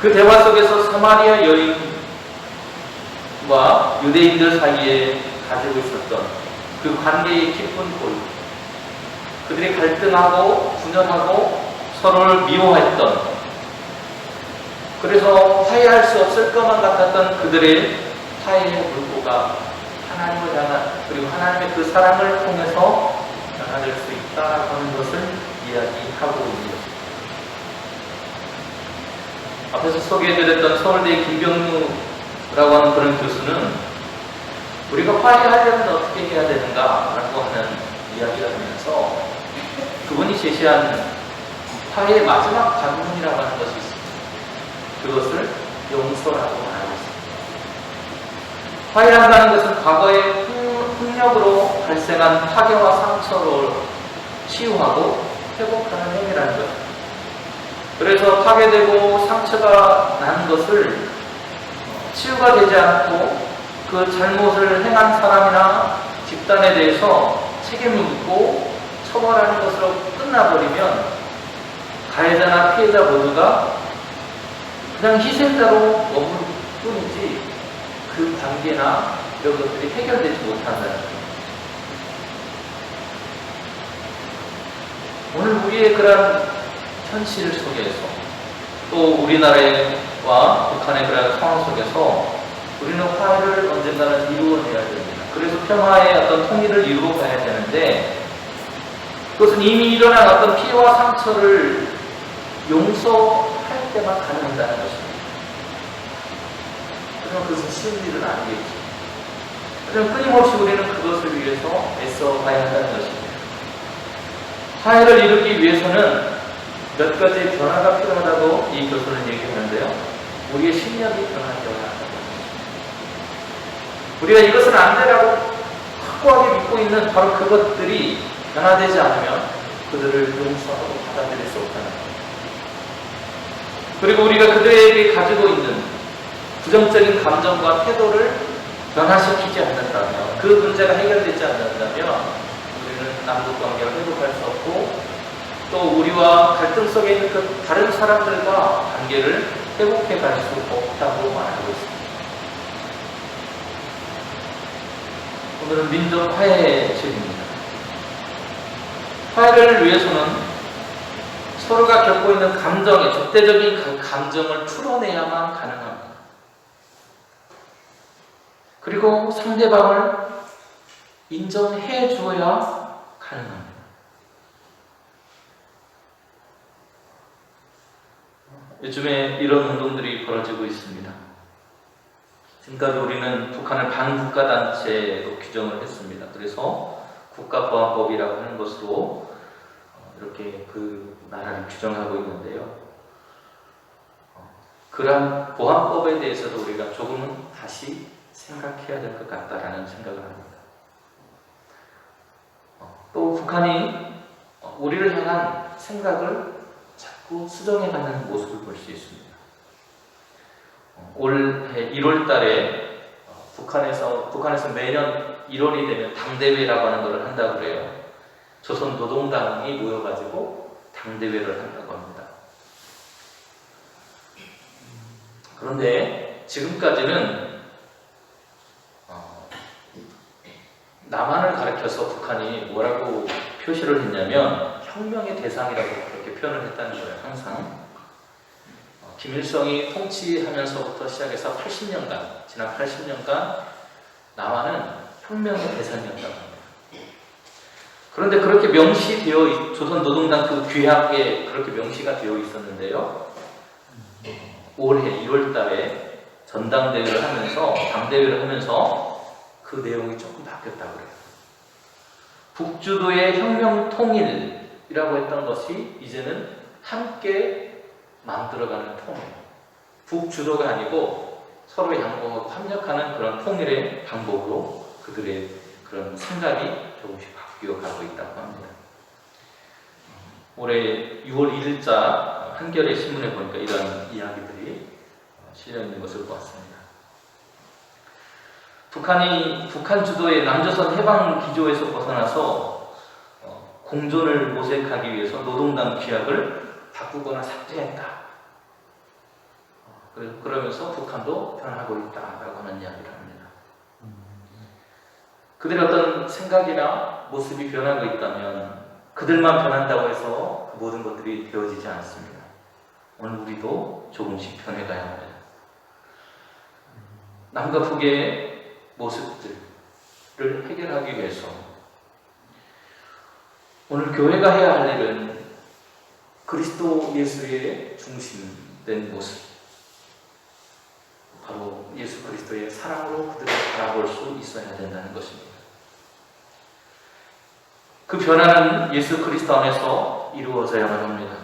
그 대화 속에서 사마리아 여인과 유대인들 사이에 가지고 있었던 그 관계의 깊은 골, 그들이 갈등하고 분열하고 서로를 미워했던, 그래서 화해할 수 없을 것만 같았던 그들의 화해의 물꼬가 하나님을 향한, 그리고 하나님의 그 사랑을 통해서 변화될 수 있다라고 하는 것을 이야기하고 있는 것입니다. 앞에서 소개해드렸던 서울대 김병무라고 하는 그런 교수는 우리가 화해하려면 어떻게 해야 되는가라고 하는 이야기를 하면서 그분이 제시한 화해의 마지막 관문이라고 하는 것이 있습니다. 그것을 용서라고 말하고 있습니다. 화해한다는 것은 과거의 폭력으로 발생한 파괴와 상처를 치유하고 회복하는 행위라는 것입니다. 그래서 파괴되고 상처가 난 것을 치유가 되지 않고 그 잘못을 행한 사람이나 집단에 대해서 책임을 묻고 처벌하는 것으로 끝나버리면 가해자나 피해자 모두가 그냥 희생자로 머물 뿐이지 그 관계나 이런 것들이 해결되지 못한다는 거예요. 오늘 우리의 그런 현실 속에서 또 우리나라와 북한의 그런 상황 속에서 우리는 화해를 언젠가는 이루어내야 됩니다. 그래서 평화의 어떤 통일을 이루어가야 되는데 그것은 이미 일어난 어떤 피해와 상처를 용서할 때만 가능하다는 것입니다. 그러면 그것은 쉬운 일은 아니겠죠. 그럼 끊임없이 우리는 그것을 위해서 애써가야 한다는 것입니다. 화해를 이루기 위해서는 몇 가지 변화가 필요하다고 이 교수는 얘기하는데요. 우리의 심령이 변화되어야 한다는 것입니다. 우리가 이것은 안 되라고 확고하게 믿고 있는 바로 그것들이 변화되지 않으면 그들을 용서하고 받아들일 수 없다는 것. 그리고 우리가 그들에게 가지고 있는 부정적인 감정과 태도를 변화시키지 않는다면, 그 문제가 해결되지 않는다면 우리는 남북관계를 회복할 수 없고 또 우리와 갈등 속에 있는 그 다른 사람들과 관계를 회복해 갈 수 없다고 말하고 있습니다. 오늘은 민족 화해의 책입니다. 화해를 위해서는 서로가 겪고 있는 감정의 적대적인 그 감정을 풀어내야만 가능합니다. 그리고 상대방을 인정해 주어야 가능합니다. 요즘에 이런 운동들이 벌어지고 있습니다. 지금까지 우리는 북한을 반국가단체로 규정을 했습니다. 그래서 국가보안법이라고 하는 것으로 이렇게 그 나라를 규정하고 있는데요. 그러한 보안법에 대해서도 우리가 조금은 다시 생각해야 될 것 같다라는 생각을 합니다. 또 북한이 우리를 향한 생각을 자꾸 수정해가는 모습을 볼 수 있습니다. 올해 1월 달에 북한에서 매년 1월이 되면 당대회라고 하는 것을 한다고 그래요. 조선노동당이 모여가지고 당대회를 한다고 합니다. 그런데 지금까지는 남한을 가리켜서 북한이 뭐라고 표시를 했냐면 혁명의 대상이라고 그렇게 표현을 했다는 거예요. 항상 김일성이 통치하면서부터 시작해서 80년간, 지난 80년간 남한은 혁명의 대상이었다고 합니다. 그런데 그렇게 명시되어 조선노동당 그 규약에 그렇게 명시가 되어 있었는데요. 올해 1월 달에 전당대회를 하면서, 당대회를 하면서 그 내용이 조금 바뀌었다고 그래요. 북주도의 혁명 통일이라고 했던 것이 이제는 함께 만들어가는 통일. 북주도가 아니고 서로 양보하고 협력하는 그런 통일의 방법으로 그들의 그런 생각이 조금씩 바뀌어가고 있다고 합니다. 올해 6월 1일자 한겨레 신문에 보니까 이런 이야기들이 실려 있는 것을 보았습니다. 북한이 북한 주도의 남조선 해방 기조에서 벗어나서 공존을 모색하기 위해서 노동당 규약을 바꾸거나 삭제했다. 그러면서 북한도 변하고 있다라고 하는 이야기를 합니다. 그들의 어떤 생각이나 모습이 변하고 있다면 그들만 변한다고 해서 그 모든 것들이 되어지지 않습니다. 오늘 우리도 조금씩 변해가야 합니다. 남과 북의 모습들을 해결하기 위해서 오늘 교회가 해야 할 일은 그리스도 예수의 중심된 모습, 바로 예수 그리스도의 사랑으로 그들을 바라볼 수 있어야 된다는 것입니다. 그 변화는 예수 그리스도 안에서 이루어져야만 합니다.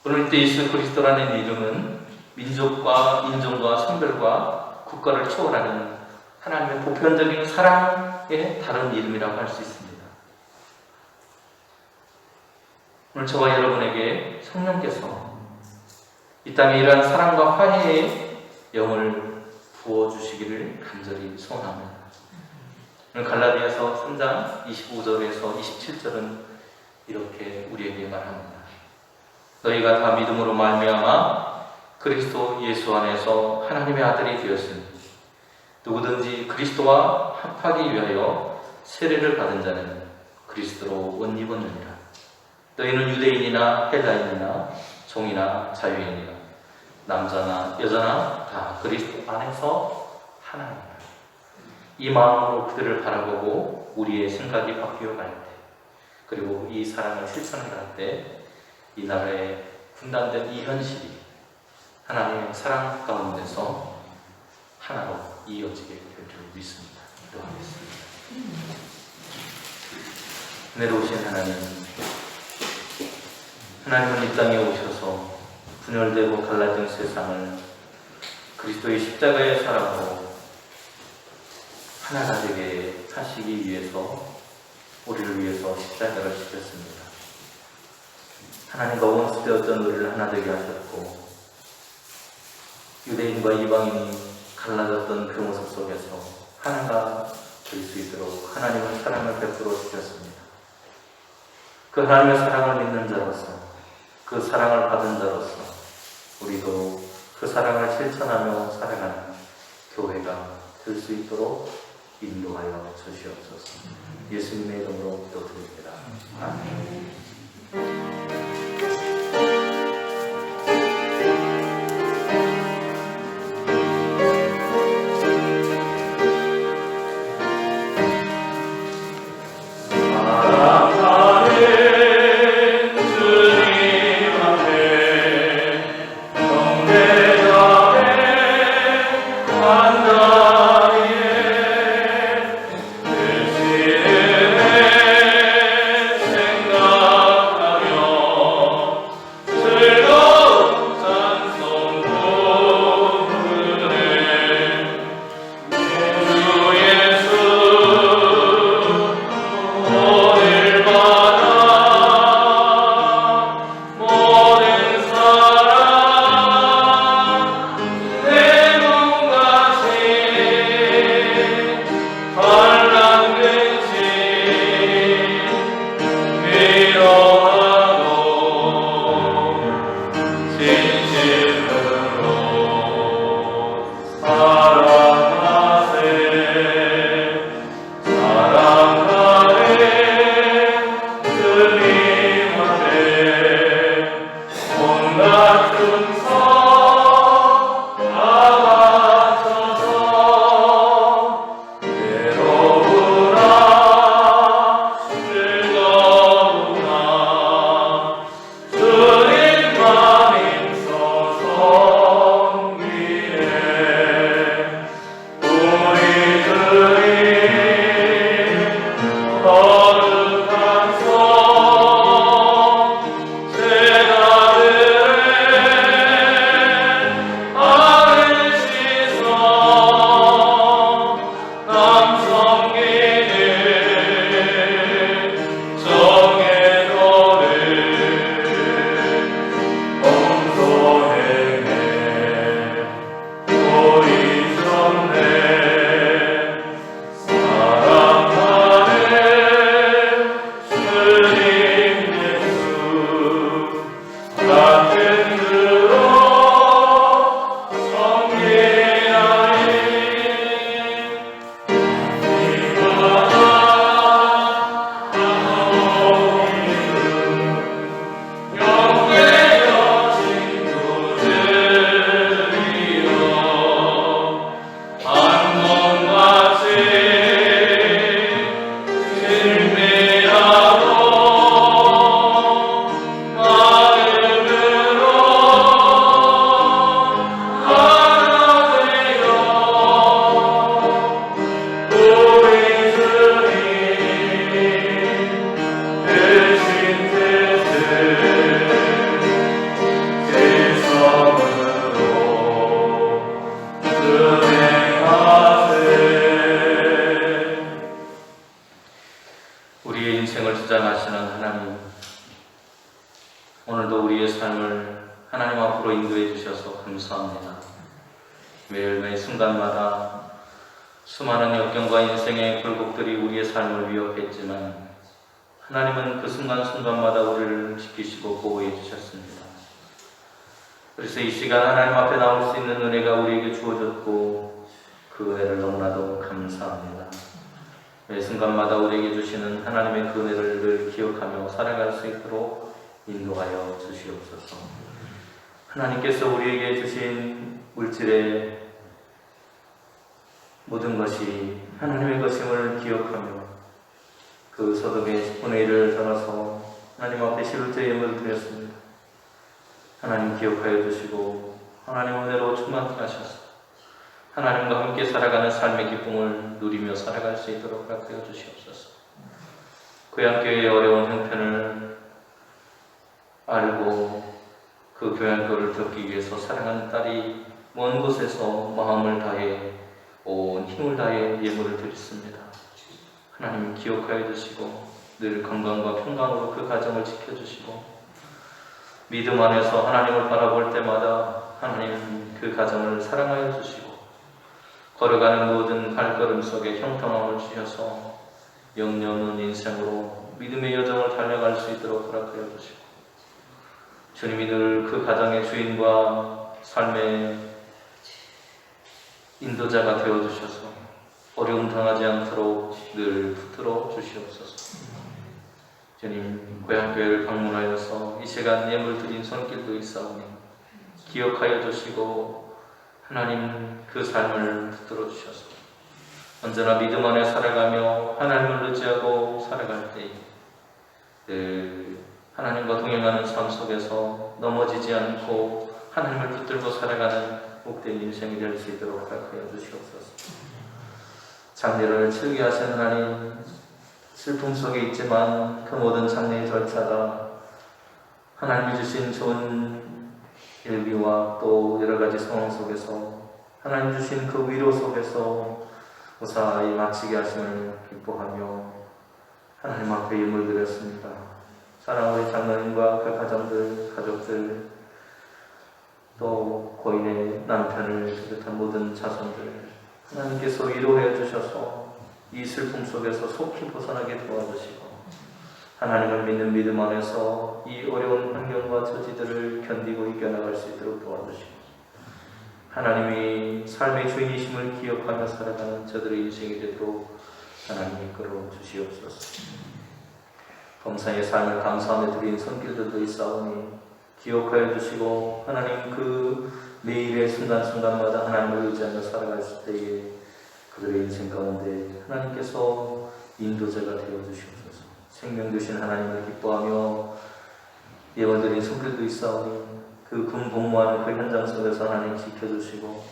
오늘 때 예수 그리스도라는 이름은 민족과 인종과 성별과 국가를 초월하는 하나님의 보편적인 사랑의 다른 이름이라고 할 수 있습니다. 오늘 저와 여러분에게 성령께서 이 땅에 이러한 사랑과 화해의 영을 부어주시기를 간절히 소원합니다. 오늘 갈라디아서 3장 25절에서 27절은 이렇게 우리에게 말합니다. 너희가 다 믿음으로 말미암아 그리스도 예수 안에서 하나님의 아들이 되었으니 누구든지 그리스도와 합하기 위하여 세례를 받은 자는 그리스도로 옷 입었느니라. 너희는 유대인이나 헬라인이나 종이나 자유인이나 남자나 여자나 다 그리스도 안에서 하나님이라. 이 마음으로 그들을 바라보고 우리의 생각이 바뀌어 갈 때, 그리고 이 사랑을 실천해 갈 때, 이 나라의 분단된 이 현실이 하나님의 사랑 가운데서 하나로 이어지게 될 줄 믿습니다. 기도하겠습니다. 은혜로우신 하나님, 하나님은 이 땅에 오셔서 분열되고 갈라진 세상을 그리스도의 십자가의 사랑으로 하나가 되게 하시기 위해서 우리를 위해서 십자가를 지켰습니다. 하나님과 원수되었던 우리를 하나 되게 하셨고, 유대인과 이방인이 갈라졌던 그 모습 속에서 하나가 될 수 있도록 하나님은 사랑을 베풀어 주셨습니다. 그 하나님의 사랑을 믿는 자로서, 그 사랑을 받은 자로서 우리도 그 사랑을 실천하며 살아가는 교회가 될 수 있도록 인도하여 주시옵소서. 예수님의 이름으로 기도드립니다. 아멘. 매일매일 순간마다 수많은 역경과 인생의 굴곡들이 우리의 삶을 위협했지만 하나님은 그 순간순간마다 우리를 지키시고 보호해 주셨습니다. 그래서 이 시간 하나님 앞에 나올 수 있는 은혜가 우리에게 주어졌고 그 은혜를 너무나도 감사합니다. 매 순간마다 우리에게 주시는 하나님의 그 은혜를 늘 기억하며 살아갈 수 있도록 인도하여 주시옵소서. 하나님께서 우리에게 주신 물질의 모든 것이 하나님의 것임을 기억하며 그 소득의 10분의 1을 담아서 하나님 앞에 시루째 예물을 드렸습니다. 하나님 기억하여 주시고 하나님 은혜로 충만케 하셔서 하나님과 함께 살아가는 삶의 기쁨을 누리며 살아갈 수 있도록 허락하여 주시옵소서. 교양교회의 어려운 형편을 알고 그 교양교를 듣기 위해서 사랑하는 딸이 먼 곳에서 마음을 다해 온 힘을 다해 예물을 드렸습니다. 하나님 기억하여 주시고 늘 건강과 평강으로 그 가정을 지켜주시고 믿음 안에서 하나님을 바라볼 때마다 하나님 그 가정을 사랑하여 주시고 걸어가는 모든 발걸음 속에 형통함을 주셔서 영영은 인생으로 믿음의 여정을 달려갈 수 있도록 허락하여 주시고 주님이 늘 그 가정의 주인과 삶의 인도자가 되어주셔서 어려움 당하지 않도록 늘 붙들어 주시옵소서. 주님, 고향교회를 방문하여서 이 시간 예물 드린 손길도 있사오니 기억하여 주시고 하나님 그 삶을 붙들어 주셔서 언제나 믿음 안에 살아가며 하나님을 의지하고 살아갈 때에 늘 하나님과 동행하는 삶 속에서 넘어지지 않고 하나님을 붙들고 살아가는 복된 인생이 될 수 있도록 허락하여 주시옵소서. 장례를 치르게 하신 하나님, 슬픔 속에 있지만 그 모든 장례의 절차가 하나님이 주신 좋은 일비와 또 여러 가지 상황 속에서 하나님 주신 그 위로 속에서 무사히 마치게 하심을 기뻐하며 하나님 앞에 예물 드렸습니다. 사랑하는 우리 장로님과 그 가정들, 가족들, 또 고인의 남편을 비롯한 모든 자손들 하나님께서 위로해 주셔서 이 슬픔 속에서 속히 벗어나게 도와주시고 하나님을 믿는 믿음 안에서 이 어려운 환경과 처지들을 견디고 이겨나갈 수 있도록 도와주시고 하나님이 삶의 주인이심을 기억하며 살아가는 저들의 인생이 되도록 하나님이 이끌어 주시옵소서. 범사의 삶을 감사하며 드린 손길들도 있사오니 기억하여 주시고 하나님 그 매일의 순간순간마다 하나님을 의지하며 살아갈 때에 그들의 인생 가운데 하나님께서 인도자가 되어 주시옵소서. 생명 주신 하나님을 기뻐하며 예언드린 손길도 있사오니 그 금복무하는 그 현장 속에서 하나님 지켜주시고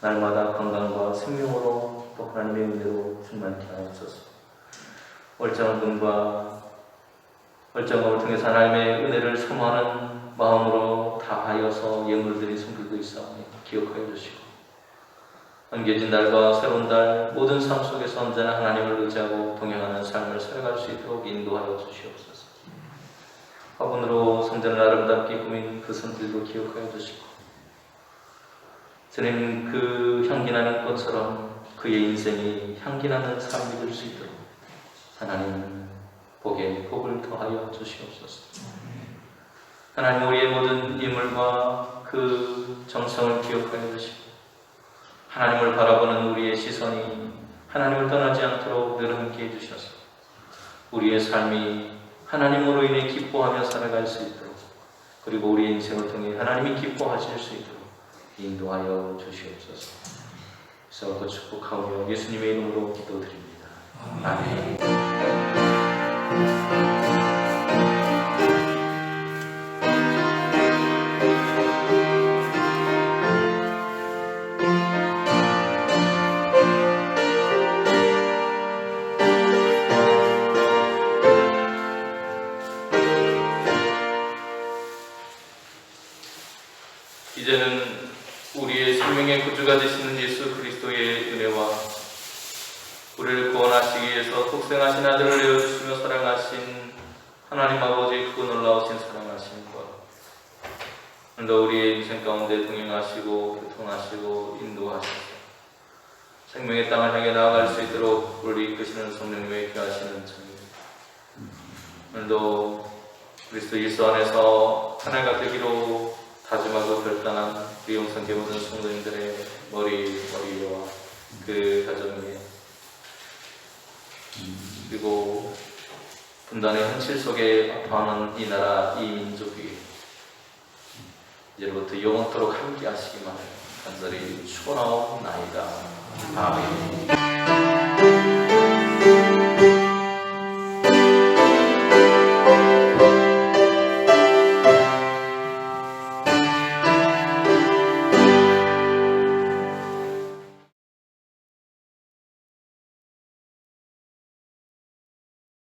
날마다 건강과 생명으로 또 하나님의 은혜로 충만케 하옵소서. 월정금과 월정금을 통해서 하나님의 은혜를 사모하는 마음으로 다하여서 예물드린 손길도 있사오니 기억하여 주시고 엉겨진 달과 새로운 달 모든 삶 속에서 언제나 하나님을 의지하고 동행하는 삶을 살아갈 수 있도록 인도하여 주시옵소서. 화분으로 성전을 아름답게 꾸민 그 손길도 기억하여 주시고 주님 그 향기나는 꽃처럼 그의 인생이 향기나는 삶이 될 수 있도록 하나님 복에 복을 더하여 주시옵소서. 하나님 우리의 모든 예물과 그 정성을 기억하여 주시고 하나님을 바라보는 우리의 시선이 하나님을 떠나지 않도록 늘 함께 해주셔서 우리의 삶이 하나님으로 인해 기뻐하며 살아갈 수 있도록 그리고 우리의 인생을 통해 하나님이 기뻐하실 수 있도록 인도하여 주시옵소서. 기도하고 축복하오며 예수님의 이름으로 기도드립니다. 아멘. 이제는 우리의 생명의 구주가 되시는 예수 그리스도의 은혜와 우리를 구원하시기 위해서 독생하신 아들을 내어주시며 사랑하신 하나님 아버지의 그 놀라우신 사랑하심과 오늘도 우리의 인생 가운데 동행하시고 교통하시고 인도하시고 생명의 땅을 향해 나아갈 수 있도록 우리를 이끄시는 성령님의 귀하시는 참입니다. 오늘도 그리스도 예수 안에서 하나가 되기로 다짐하고 결단한 우리 용성계 모든 성도님들의 머리와 그 가정에 그리고 분단의 현실 속에 아파하는 이 나라, 이 민족이 이제부터 영원토록 함께 하시기만을 간절히 축원하옵나이다. 아멘.